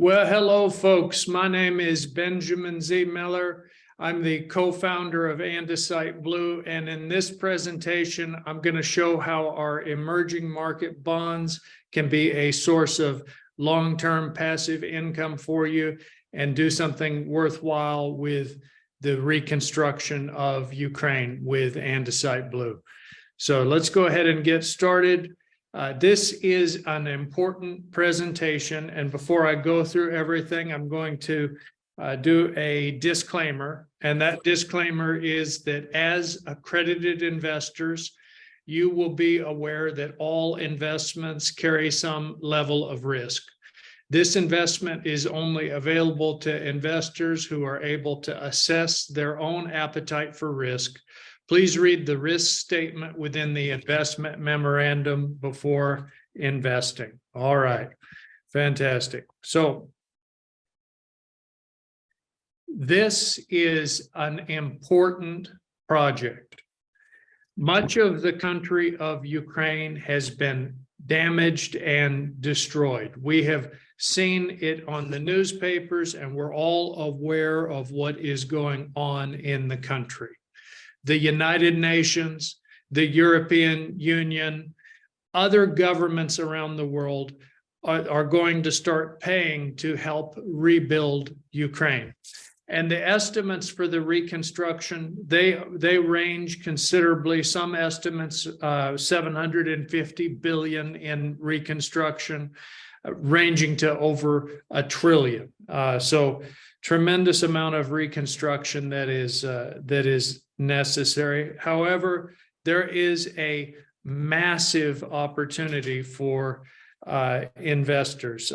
Well, hello, folks. My name is Benjamin Z. Miller. I'm the co-founder of Andesite Blue, and in this presentation, I'm going to show how our emerging market bonds can be a source of long-term passive income for you and do something worthwhile with the reconstruction of Ukraine with Andesite Blue. So let's go ahead and get started. This is an important presentation, and before I go through everything, I'm going to do a disclaimer, and that disclaimer is that as accredited investors, you will be aware that all investments carry some level of risk. This investment is only available to investors who are able to assess their own appetite for risk. Please read the risk statement within the investment memorandum before investing. All right, fantastic. So this is an important project. Much of the country of Ukraine has been damaged and destroyed. We have seen it on the newspapers, and we're all aware of what is going on in the country. The United Nations, the European Union, other governments around the world are going to start paying to help rebuild Ukraine. And the estimates for the reconstruction, they range considerably. Some estimates, 750 billion in reconstruction, ranging to over $1 trillion. So tremendous amount of reconstruction that is necessary. However, there is a massive opportunity for investors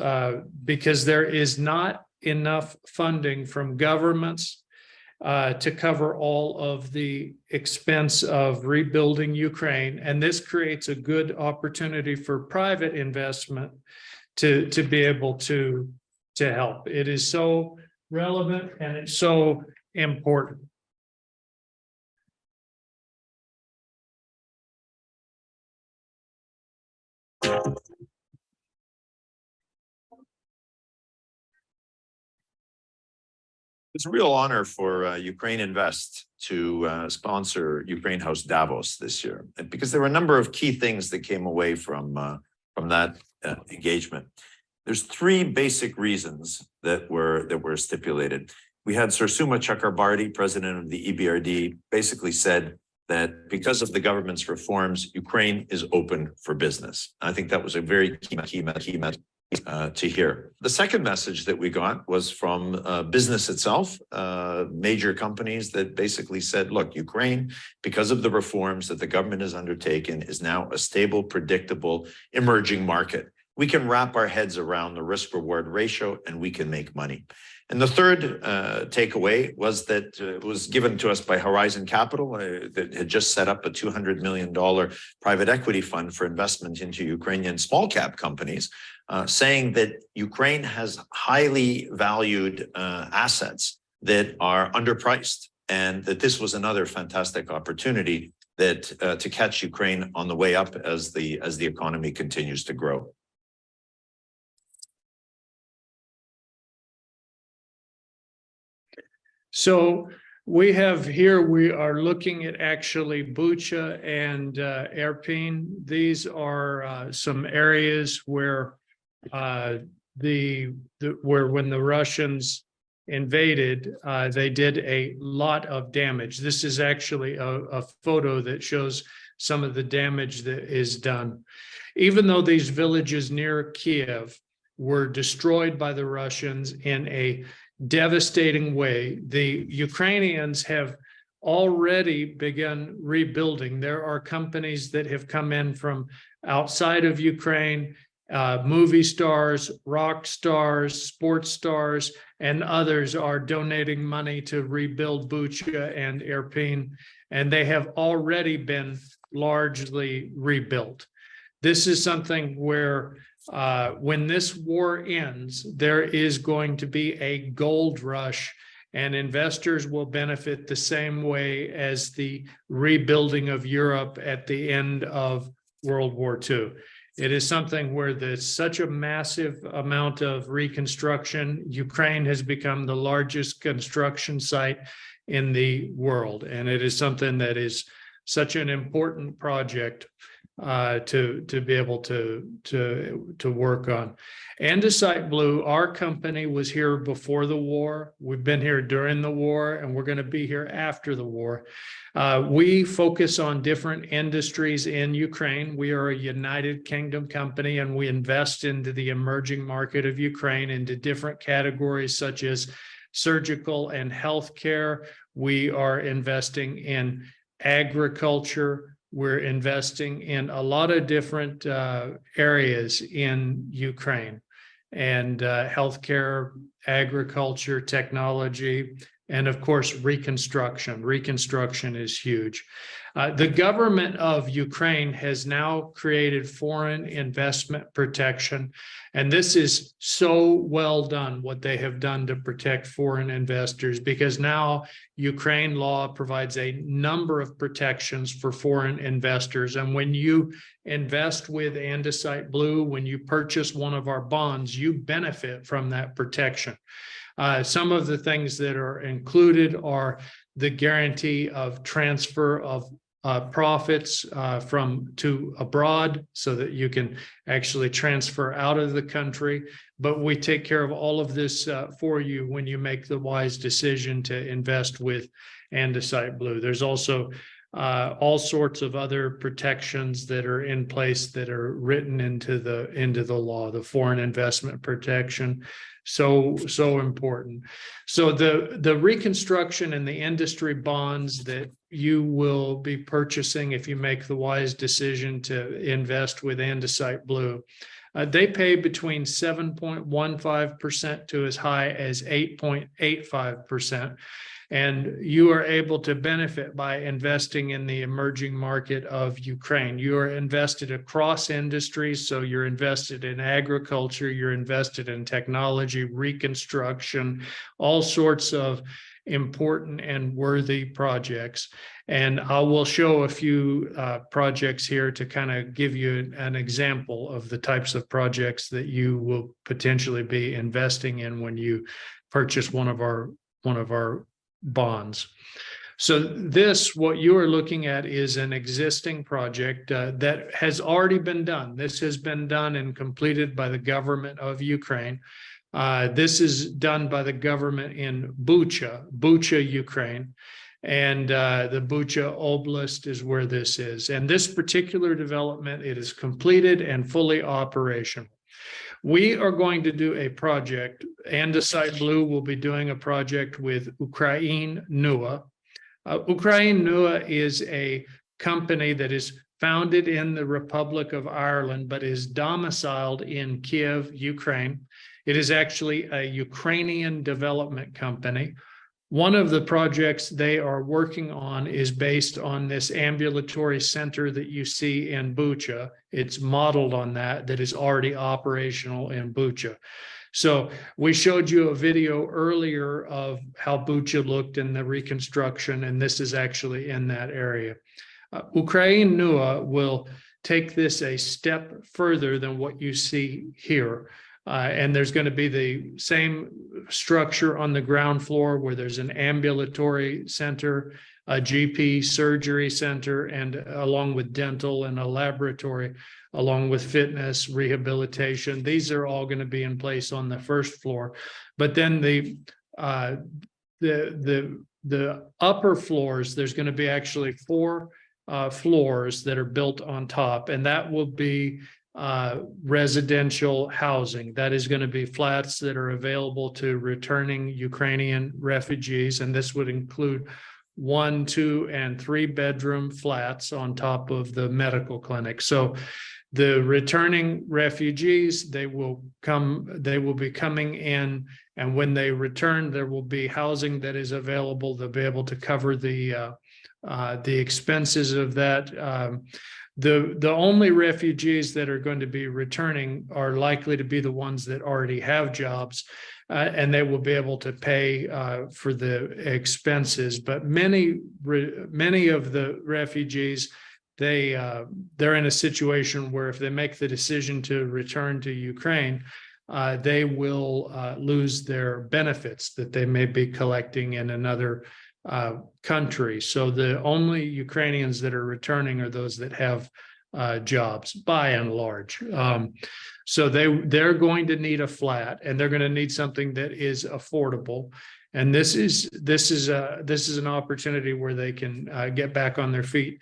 because there is not enough funding from governments to cover all of the expense of rebuilding Ukraine. And this creates a good opportunity for private investment to be able to help. It is so relevant and it's so important. It's a real honor for Ukraine Invest to sponsor Ukraine House Davos this year, because there were a number of key things that came away from that engagement. There's three basic reasons that were stipulated. We had Sursuma Chakrabarty, president of the EBRD, basically said that because of the government's reforms, Ukraine is open for business. I think that was a very key message to hear. The second message that we got was from business itself, major companies that basically said, look, Ukraine, because of the reforms that the government has undertaken, is now a stable, predictable, emerging market. We can wrap our heads around the risk-reward ratio and we can make money. And the third takeaway was that it was given to us by Horizon Capital that had just set up a $200 million private equity fund for investment into Ukrainian small cap companies, saying that Ukraine has highly valued assets that are underpriced, and that this was another fantastic opportunity that to catch Ukraine on the way up as the economy continues to grow. So we are looking at actually Bucha and Irpin. These are some areas where when the Russians invaded, they did a lot of damage. This is actually a photo that shows some of the damage that is done. Even though these villages near Kiev were destroyed by the Russians in a devastating way, the Ukrainians have already begun rebuilding. There are companies that have come in from outside of Ukraine, movie stars, rock stars, sports stars, and others are donating money to rebuild Bucha and Irpin, and they have already been largely rebuilt. This is something where when this war ends, there is going to be a gold rush, and investors will benefit the same way as the rebuilding of Europe at the end of World War II. It is something where there's such a massive amount of reconstruction. Ukraine has become the largest construction site in the world, and it is something that is such an important project to be able to work on. Andesite Blue, our company was here before the war. We've been here during the war, and we're going to be here after the war. We focus on different industries in Ukraine. We are a United Kingdom company, and we invest into the emerging market of Ukraine into different categories such as surgical and healthcare. We are investing in agriculture. We're investing in a lot of different areas in Ukraine, and healthcare, agriculture, technology, and of course, reconstruction. Reconstruction is huge. The government of Ukraine has now created foreign investment protection, and this is so well done, what they have done to protect foreign investors, because now Ukraine law provides a number of protections for foreign investors. And when you invest with Andesite Blue, when you purchase one of our bonds, you benefit from that protection. Some of the things that are included are the guarantee of transfer of profits from to abroad, so that you can actually transfer out of the country. But we take care of all of this for you when you make the wise decision to invest with Andesite Blue. There's also all sorts of other protections that are in place that are written into the law, the foreign investment protection. So important. So the reconstruction and the industry bonds that you will be purchasing, if you make the wise decision to invest with Andesite Blue, they pay between 7.15% to as high as 8.85%. And you are able to benefit by investing in the emerging market of Ukraine. You are invested across industries. So you're invested in agriculture, you're invested in technology, reconstruction, all sorts of important and worthy projects. And I will show a few projects here to kind of give you an example of the types of projects that you will potentially be investing in when you purchase one of our bonds. So this, what you are looking at, is an existing project that has already been done. This has been done and completed by the government of Ukraine. This is done by the government in Bucha, Ukraine. And the Bucha Oblast is where this is. And this particular development, it is completed and fully operational. We are going to do a project. Andesite Blue will be doing a project with Ukraine NUA. Ukraine NUA is a company that is founded in the Republic of Ireland, but is domiciled in Kiev, Ukraine. It is actually a Ukrainian development company. One of the projects they are working on is based on this ambulatory center that you see in Bucha. It's modeled on that is already operational in Bucha. So we showed you a video earlier of how Bucha looked in the reconstruction, and this is actually in that area. Ukraine NUA will take this a step further than what you see here. And there's going to be the same structure on the ground floor, where there's an ambulatory center, a GP surgery center, and along with dental, and a laboratory, along with fitness, rehabilitation. These are all going to be in place on the first floor. But then the upper floors, there's going to be actually 4 floors that are built on top, and that will be residential housing. That is going to be flats that are available to returning Ukrainian refugees, and this would include 1, 2, and 3 bedroom flats on top of the medical clinic. So the returning refugees, they will be coming in, and when they return, there will be housing that is available. They'll be able to cover the expenses of that. The only refugees that are going to be returning are likely to be the ones that already have jobs, and they will be able to pay for the expenses. But many of the refugees they're in a situation where if they make the decision to return to Ukraine, they will lose their benefits that they may be collecting in another country. So the only Ukrainians that are returning are those that have jobs, by and large. So they're going to need a flat, and they're going to need something that is affordable. And this is an opportunity where they can get back on their feet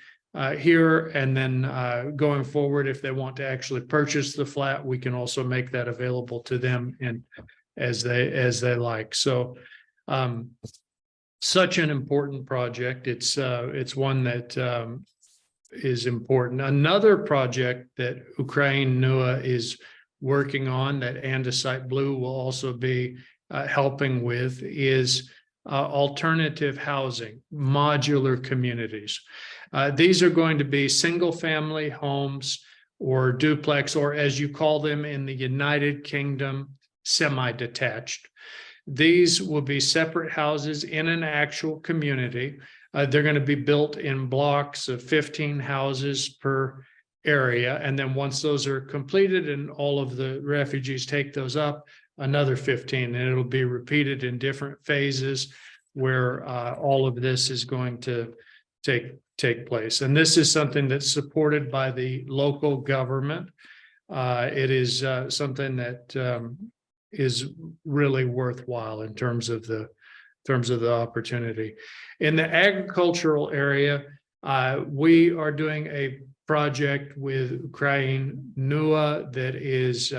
here, and then going forward, if they want to actually purchase the flat, we can also make that available to them and as they like. So such an important project. It's one that is important. Another project that Ukraine NUA is working on that Andesite Blue will also be helping with is alternative housing, modular communities. These are going to be single family homes or duplex, or as you call them in the United Kingdom, semi-detached. These will be separate houses in an actual community. They're going to be built in blocks of 15 houses per area. And then once those are completed and all of the refugees take those up, another 15, and it'll be repeated in different phases where all of this is going to take place. And this is something that's supported by the local government. It is something that is really worthwhile in terms of the opportunity. In the agricultural area, we are doing a project with Ukraine NUA that is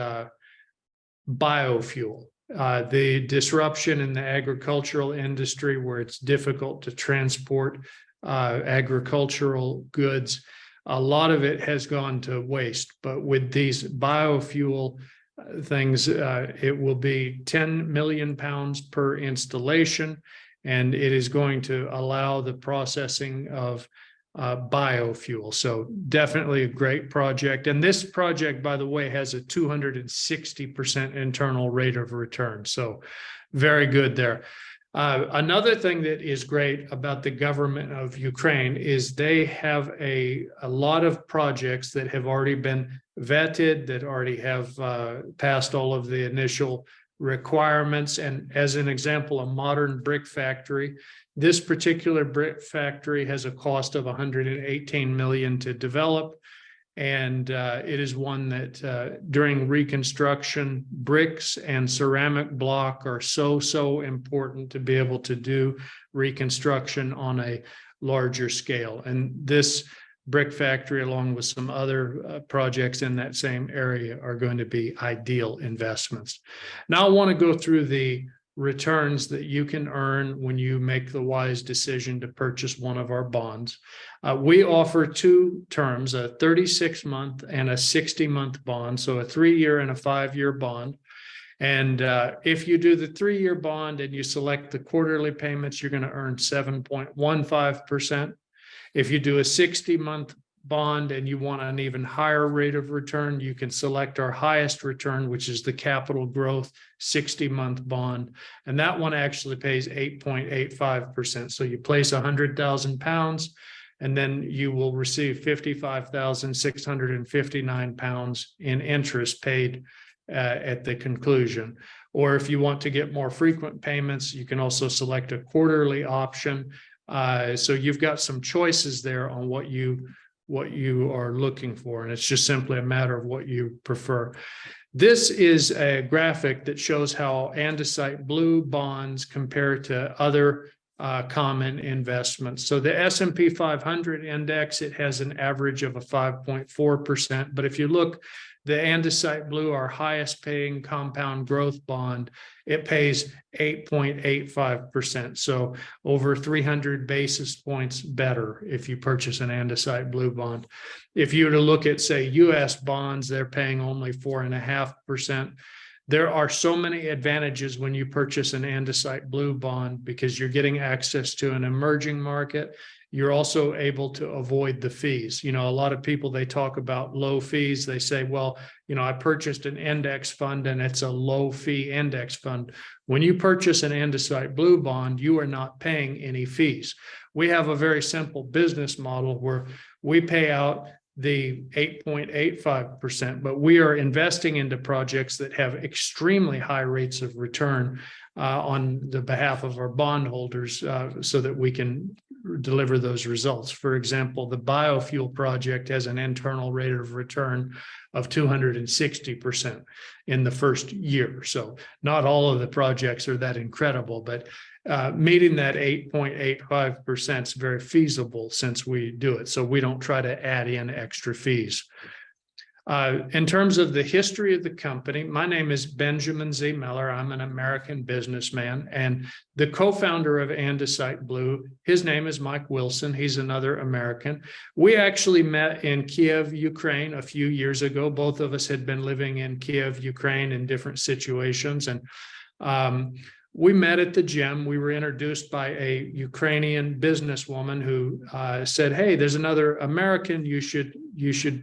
biofuel. The disruption in the agricultural industry, where it's difficult to transport agricultural goods, a lot of it has gone to waste. But with these biofuel things, it will be 10 million pounds per installation, and it is going to allow the processing of biofuel. So definitely a great project. And this project, by the way, has a 260% internal rate of return. So very good there. Another thing that is great about the government of Ukraine is they have a lot of projects that have already been vetted, that already have passed all of the initial requirements. And as an example, a modern brick factory. This particular brick factory has a cost of $118 million to develop. And it is one that during reconstruction, bricks and ceramic block are so important to be able to do reconstruction on a larger scale. And this brick factory, along with some other projects in that same area, are going to be ideal investments. Now I want to go through the returns that you can earn when you make the wise decision to purchase one of our bonds. We offer two terms, a 36-month and a 60-month bond, so a 3-year and a 5-year bond. And if you do the 3-year bond and you select the quarterly payments, you're going to earn 7.15%. If you do a 60-month bond and you want an even higher rate of return, you can select our highest return, which is the capital growth 60-month bond. And that one actually pays 8.85%. So you place 100,000 pounds and then you will receive 55,659 pounds in interest paid at the conclusion. Or if you want to get more frequent payments, you can also select a quarterly option. So you've got some choices there on what you are looking for, and it's just simply a matter of what you prefer. This is a graphic that shows how Andesite Blue Bonds compare to other common investments. So the S&P 500 index, it has an average of a 5.4%, but if you look, the Andesite Blue, our highest paying compound growth bond, it pays 8.85%. So over 300 basis points better if you purchase an Andesite Blue bond. If you were to look at, say, US bonds, they're paying only 4.5%. There are so many advantages when you purchase an Andesite Blue bond because you're getting access to an emerging market. You're also able to avoid the fees. You know, a lot of people, they talk about low fees. They say, well, you know, I purchased an index fund and it's a low fee index fund. When you purchase an Andesite Blue bond, you are not paying any fees. We have a very simple business model where we pay out the 8.85%, but we are investing into projects that have extremely high rates of return on the behalf of our bondholders so that we can deliver those results. For example, the biofuel project has an internal rate of return of 260% in the first year. So not all of the projects are that incredible, but meeting that 8.85% is very feasible since we do it. So we don't try to add in extra fees. In terms of the history of the company, my name is Benjamin Z. Miller. I'm an American businessman and the co-founder of Andesite Blue. His name is Mike Wilson. He's another American. We actually met in Kiev, Ukraine a few years ago. Both of us had been living in Kiev, Ukraine in different situations. And we met at the gym. We were introduced by a Ukrainian businesswoman who said, "Hey, there's another American. You should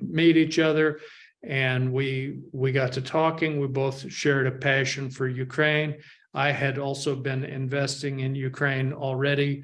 meet each other." And we got to talking. We both shared a passion for Ukraine. I had also been investing in Ukraine already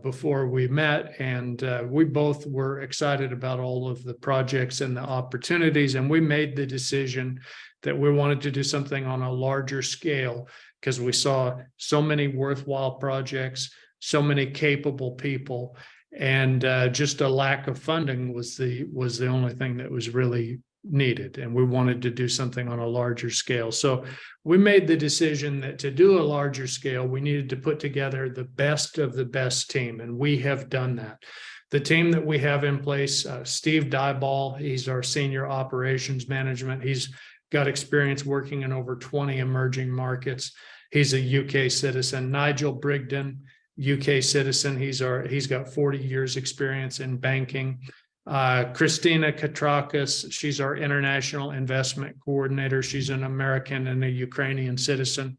before we met, and we both were excited about all of the projects and the opportunities. And we made the decision that we wanted to do something on a larger scale, because we saw so many worthwhile projects, so many capable people, and just a lack of funding was the only thing that was really needed. And we wanted to do something on a larger scale. So we made the decision that to do a larger scale, we needed to put together the best of the best team. And we have done that. The team that we have in place, Steve Dyball, he's our senior operations management. He's got experience working in over 20 emerging markets. He's a UK citizen. Nigel Brigden, UK citizen. He's got 40 years experience in banking. Christina Katrakis, she's our international investment coordinator. She's an American and a Ukrainian citizen.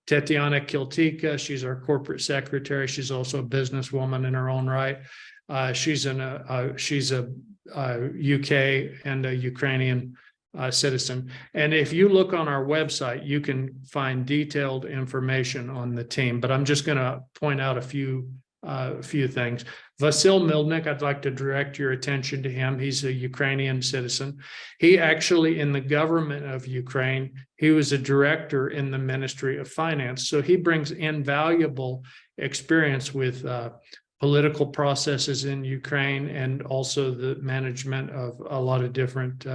Tetiana Kiltika, she's our corporate secretary. She's also a businesswoman in her own right. She's a UK and a Ukrainian citizen. And if you look on our website, you can find detailed information on the team, but I'm just going to point out a few things. Vasil Milnik, I'd like to direct your attention to him. He's a Ukrainian citizen. He actually, in the government of Ukraine, he was a director in the Ministry of Finance. So he brings invaluable experience with political processes in Ukraine and also the management of a lot of different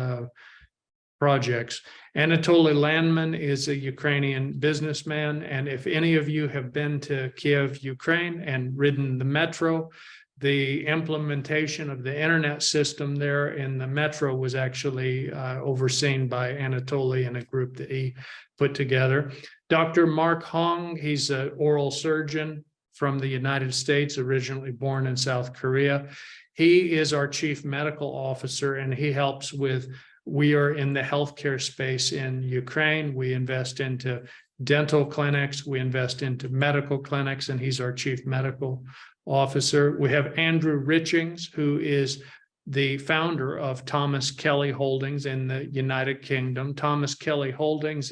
projects. Anatoly Landman is a Ukrainian businessman. And if any of you have been to Kiev, Ukraine and ridden the metro, the implementation of the internet system there in the metro was actually overseen by Anatoly and a group that he put together. Dr. Mark Hong, he's an oral surgeon from the United States, originally born in South Korea. He is our chief medical officer, and he helps with, we are in the healthcare space in Ukraine. We invest into dental clinics, we invest into medical clinics, and he's our chief medical officer. We have Andrew Richings, who is the founder of Thomas Kelly Holdings in the United Kingdom. Thomas Kelly Holdings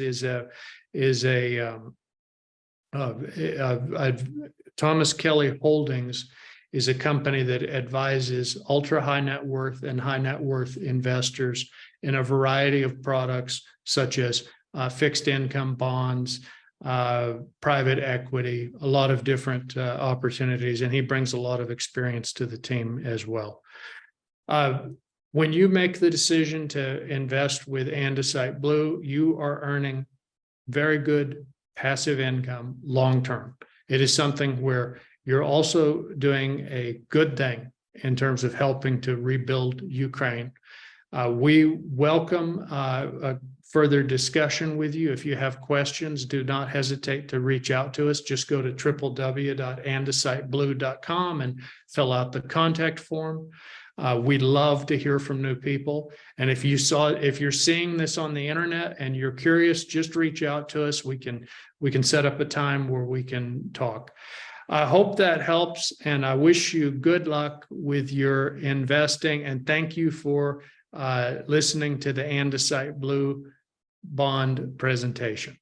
Thomas Kelly Holdings is a company that advises ultra high net worth and high net worth investors in a variety of products such as fixed income bonds, private equity, a lot of different opportunities, and he brings a lot of experience to the team as well. When you make the decision to invest with Andesite Blue, you are earning very good passive income long-term. It is something where you're also doing a good thing in terms of helping to rebuild Ukraine. We welcome a further discussion with you. If you have questions, do not hesitate to reach out to us. Just go to www.andesiteblue.com and fill out the contact form. We love to hear from new people. And if you're seeing this on the internet and you're curious, just reach out to us. We can set up a time where we can talk. I hope that helps, and I wish you good luck with your investing. And thank you for listening to the Andesite Blue Bond presentation.